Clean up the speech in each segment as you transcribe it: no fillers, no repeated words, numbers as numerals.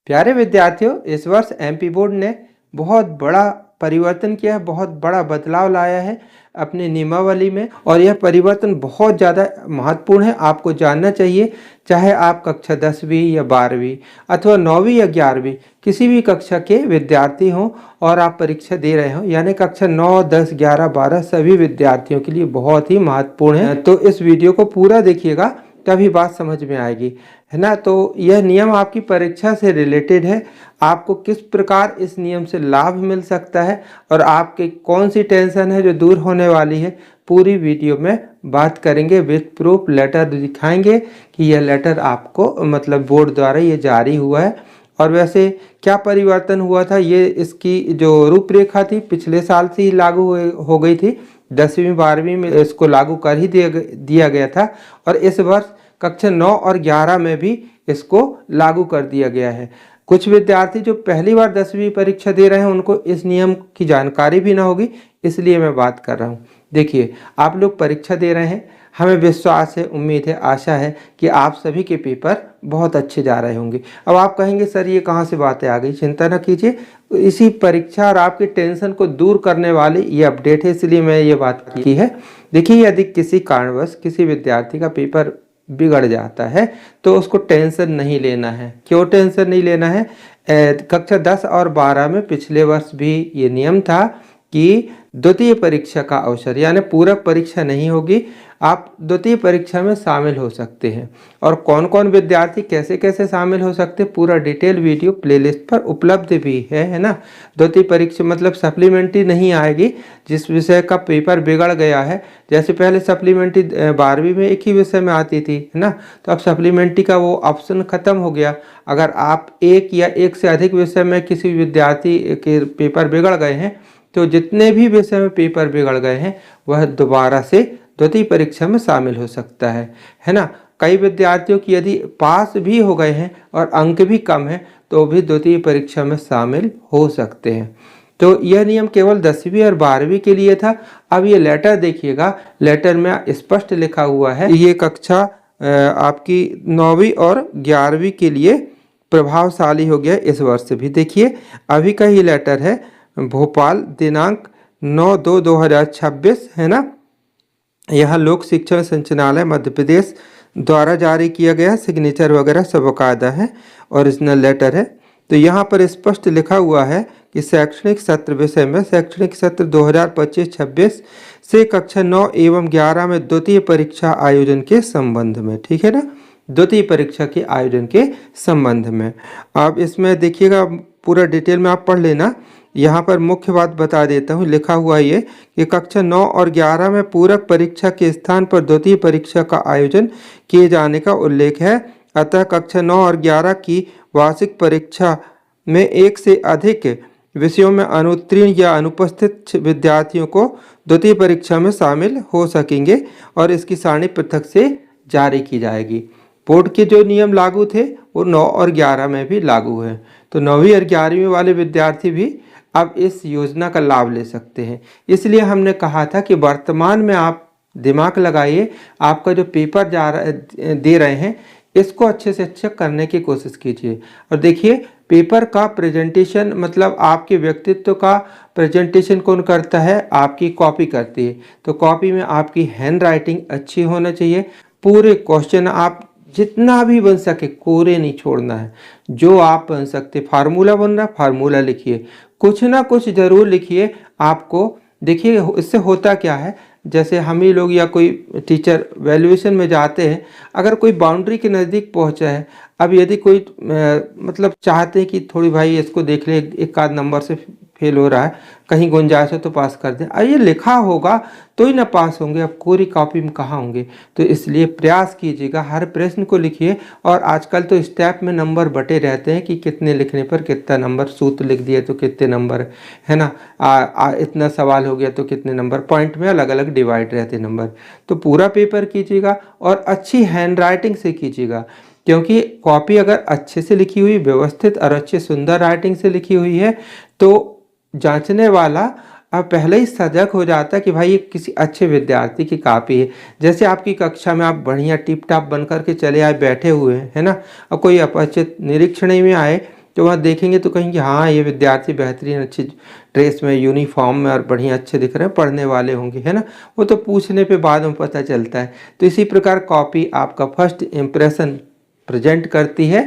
प्यारे विद्यार्थियों, इस वर्ष एमपी बोर्ड ने बहुत बड़ा परिवर्तन किया है, बहुत बड़ा बदलाव लाया है अपने नियमावली में। और यह परिवर्तन बहुत ज़्यादा महत्वपूर्ण है, आपको जानना चाहिए। चाहे आप कक्षा 10वीं या 12वीं अथवा 9वीं या 11वीं किसी भी कक्षा के विद्यार्थी हों और आप परीक्षा दे रहे हो, यानी कक्षा 9, 10, 11, 12 सभी विद्यार्थियों के लिए बहुत ही महत्वपूर्ण है। तो इस वीडियो को पूरा देखिएगा, तभी बात समझ में आएगी, है ना। तो यह नियम आपकी परीक्षा से रिलेटेड है। आपको किस प्रकार इस नियम से लाभ मिल सकता है और आपके कौन सी टेंशन है जो दूर होने वाली है, पूरी वीडियो में बात करेंगे। विथ प्रूफ लेटर दिखाएंगे कि यह लेटर आपको मतलब बोर्ड द्वारा ये जारी हुआ है। और वैसे क्या परिवर्तन हुआ था, ये इसकी जो रूपरेखा थी पिछले साल से ही लागू हो गई थी। 10वीं 12वीं में इसको लागू कर ही दिया गया था और इस वर्ष कक्षा 9 और 11 में भी इसको लागू कर दिया गया है। कुछ विद्यार्थी जो पहली बार 10वीं परीक्षा दे रहे हैं उनको इस नियम की जानकारी भी ना होगी, इसलिए मैं बात कर रहा हूँ। देखिए, आप लोग परीक्षा दे रहे हैं, हमें विश्वास है, उम्मीद है, आशा है कि आप सभी के पेपर बहुत अच्छे जा रहे होंगे। अब आप कहेंगे सर ये कहाँ से बातें आ गई, चिंता न कीजिए, इसी परीक्षा और आपकी टेंशन को दूर करने वाली ये अपडेट है, इसलिए मैं ये बात की है। देखिए, यदि किसी कारणवश किसी विद्यार्थी का पेपर बिगड़ जाता है तो उसको टेंशन नहीं लेना है। क्यों टेंशन नहीं लेना है? कक्षा 10 और 12 में पिछले वर्ष भी ये नियम था कि द्वितीय परीक्षा का अवसर, यानी पूरक परीक्षा नहीं होगी, आप द्वितीय परीक्षा में शामिल हो सकते हैं। और कौन कौन विद्यार्थी कैसे कैसे शामिल हो सकते हैं, पूरा डिटेल वीडियो प्लेलिस्ट पर उपलब्ध भी है ना। द्वितीय परीक्षा मतलब सप्लीमेंट्री नहीं आएगी। जिस विषय का पेपर बिगड़ गया है, जैसे पहले सप्लीमेंट्री 12वीं में एक ही विषय में आती थी, है ना, तो अब सप्लीमेंट्री का वो ऑप्शन खत्म हो गया। अगर आप एक या एक से अधिक विषय में किसी विद्यार्थी के पेपर बिगड़ गए हैं तो जितने भी विषय में पेपर बिगड़ गए हैं वह दोबारा से द्वितीय परीक्षा में शामिल हो सकता है ना। कई विद्यार्थियों की यदि पास भी हो गए हैं और अंक भी कम है तो भी द्वितीय परीक्षा में शामिल हो सकते हैं। तो यह नियम केवल 10वीं और 12वीं के लिए था। अब ये लेटर देखिएगा, लेटर में स्पष्ट लिखा हुआ है ये कक्षा आपकी 9वीं और 11वीं के लिए प्रभावशाली हो गया इस वर्ष भी। देखिए, अभी का ही लेटर है, भोपाल, दिनांक 9/2/2026, है ना। यह लोक शिक्षण संचालनालय मध्य प्रदेश द्वारा जारी किया गया, सिग्नेचर वगैरह सब बाकायदा है, ओरिजिनल लेटर है। तो यहाँ पर स्पष्ट लिखा हुआ है कि शैक्षणिक सत्र विषय में शैक्षणिक सत्र 2025-26 से कक्षा 9 एवं 11 में द्वितीय परीक्षा आयोजन के संबंध में, ठीक है ना, द्वितीय परीक्षा के आयोजन के संबंध में। आप इसमें देखिएगा, पूरा डिटेल में आप पढ़ लेना। यहाँ पर मुख्य बात बता देता हूँ, लिखा हुआ ये कि कक्षा 9 और 11 में पूरक परीक्षा के स्थान पर द्वितीय परीक्षा का आयोजन किए जाने का उल्लेख है। अतः कक्षा 9 और 11 की वार्षिक परीक्षा में एक से अधिक विषयों में अनुत्तीर्ण या अनुपस्थित विद्यार्थियों को द्वितीय परीक्षा में शामिल हो सकेंगे और इसकी सारणी पृथक से जारी की जाएगी। बोर्ड के जो नियम लागू थे वो 9 और 11 में भी लागू है। तो 9वीं और 11वीं वाले विद्यार्थी भी अब इस योजना का लाभ ले सकते हैं। इसलिए हमने कहा था कि वर्तमान में आप दिमाग लगाइए, आपका जो पेपर दे रहे हैं इसको अच्छे से अच्छा करने की कोशिश कीजिए। और देखिए, पेपर का प्रेजेंटेशन मतलब आपके व्यक्तित्व का प्रेजेंटेशन कौन करता है? आपकी कॉपी करती है। तो कॉपी में आपकी हैंड राइटिंग अच्छी होना चाहिए। पूरे क्वेश्चन आप जितना भी बन सके कोरे नहीं छोड़ना है। जो आप बन सकते, फार्मूला बन रहा, फार्मूला लिखिए, कुछ ना कुछ जरूर लिखिए। आपको देखिए, इससे होता क्या है, जैसे हम ही लोग या कोई टीचर वैल्यूएशन में जाते हैं, अगर कोई बाउंड्री के नज़दीक पहुंचा है, अब यदि कोई मतलब चाहते हैं कि थोड़ी भाई इसको देख ले, एक आध नंबर से फेल हो रहा है, कहीं गुंजाइश है तो पास कर दें, और ये लिखा होगा तो ही ना पास होंगे, अब कोरी कॉपी में कहाँ होंगे। तो इसलिए प्रयास कीजिएगा, हर प्रश्न को लिखिए। और आजकल तो स्टेप में नंबर बटे रहते हैं कि कितने लिखने पर कितना नंबर, सूत्र लिख दिए तो कितने नंबर, है ना, इतना सवाल हो गया तो कितने नंबर, पॉइंट में अलग अलग डिवाइड रहते नंबर। तो पूरा पेपर कीजिएगा और अच्छी हैंड राइटिंग से कीजिएगा, क्योंकि कॉपी अगर अच्छे से लिखी हुई, व्यवस्थित और अच्छे सुंदर राइटिंग से लिखी हुई है तो जांचने वाला अब पहले ही सजग हो जाता है कि भाई ये किसी अच्छे विद्यार्थी की कॉपी है। जैसे आपकी कक्षा में आप बढ़िया टिप टाप बन करके चले आए, बैठे हुए हैं, है ना, और कोई अपरिचित निरीक्षण में आए तो वहाँ देखेंगे तो कहेंगे हाँ ये विद्यार्थी बेहतरीन अच्छी ड्रेस में, यूनिफॉर्म में और बढ़िया अच्छे दिख रहे हैं, पढ़ने वाले होंगे, है ना। वो तो पूछने पे बाद में पता चलता है। तो इसी प्रकार कॉपी आपका फर्स्ट इम्प्रेशन प्रेजेंट करती है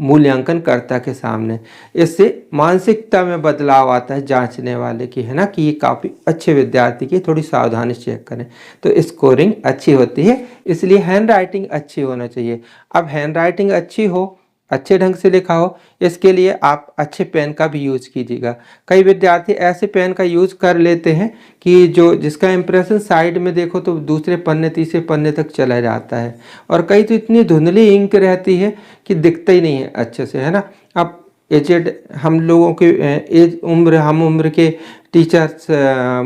मूल्यांकनकर्ता के सामने। इससे मानसिकता में बदलाव आता है जांचने वाले की, है ना, कि ये काफ़ी अच्छे विद्यार्थी की, थोड़ी सावधानी से चेक करें तो स्कोरिंग अच्छी होती है। इसलिए हैंड राइटिंग अच्छी होना चाहिए। अब हैंड राइटिंग अच्छी हो, अच्छे ढंग से लिखा हो, इसके लिए आप अच्छे पेन का भी यूज़ कीजिएगा। कई विद्यार्थी ऐसे पेन का यूज़ कर लेते हैं कि जिसका इम्प्रेशन साइड में देखो तो दूसरे पन्ने तीसरे पन्ने तक चला जाता है, और कई तो इतनी धुंधली इंक रहती है कि दिखता ही नहीं है अच्छे से, है ना। अब एजेड हम लोगों के हम उम्र के टीचर्स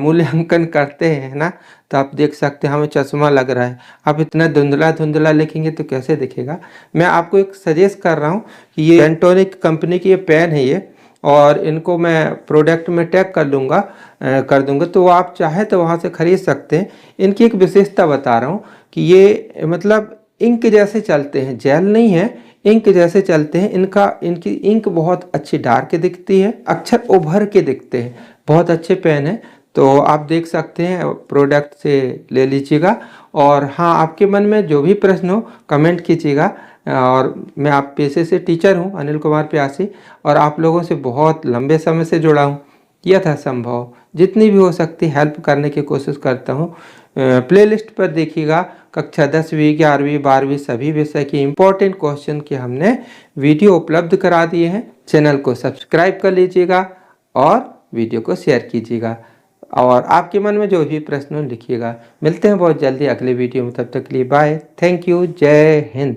मूल्यांकन करते हैं ना, तो आप देख सकते हैं हमें चश्मा लग रहा है। आप इतना धुंधला धुंधला लिखेंगे तो कैसे दिखेगा। मैं आपको एक सजेस्ट कर रहा हूँ कि ये पेंटोनिक कंपनी की ये पेन है ये, और इनको मैं प्रोडक्ट में टैग कर दूंगा, तो आप चाहे तो वहाँ से ख़रीद सकते हैं। इनकी एक विशेषता बता रहा हूँ कि ये मतलब इंक जैसे चलते हैं, जेल नहीं है, इंक जैसे चलते हैं। इनकी इंक बहुत अच्छी डार्क दिखती है, अक्षर उभर के दिखते हैं, बहुत अच्छे पेन है। तो आप देख सकते हैं, प्रोडक्ट से ले लीजिएगा। और हाँ, आपके मन में जो भी प्रश्न हो कमेंट कीजिएगा। और मैं आप पेशे से टीचर हूँ अनिल कुमार प्यासी, और आप लोगों से बहुत लंबे समय से जुड़ा हूँ। यथासंभव जितनी भी हो सकती हेल्प करने की कोशिश करता हूँ। प्लेलिस्ट पर देखिएगा, कक्षा 10वीं 11वीं 12वीं सभी विषय की इम्पोर्टेंट क्वेश्चन के हमने वीडियो उपलब्ध करा दिए हैं। चैनल को सब्सक्राइब कर लीजिएगा और वीडियो को शेयर कीजिएगा, और आपके मन में जो भी प्रश्न लिखिएगा। मिलते हैं बहुत जल्दी अगले वीडियो में, तब तक के लिए बाय, थैंक यू, जय हिंद।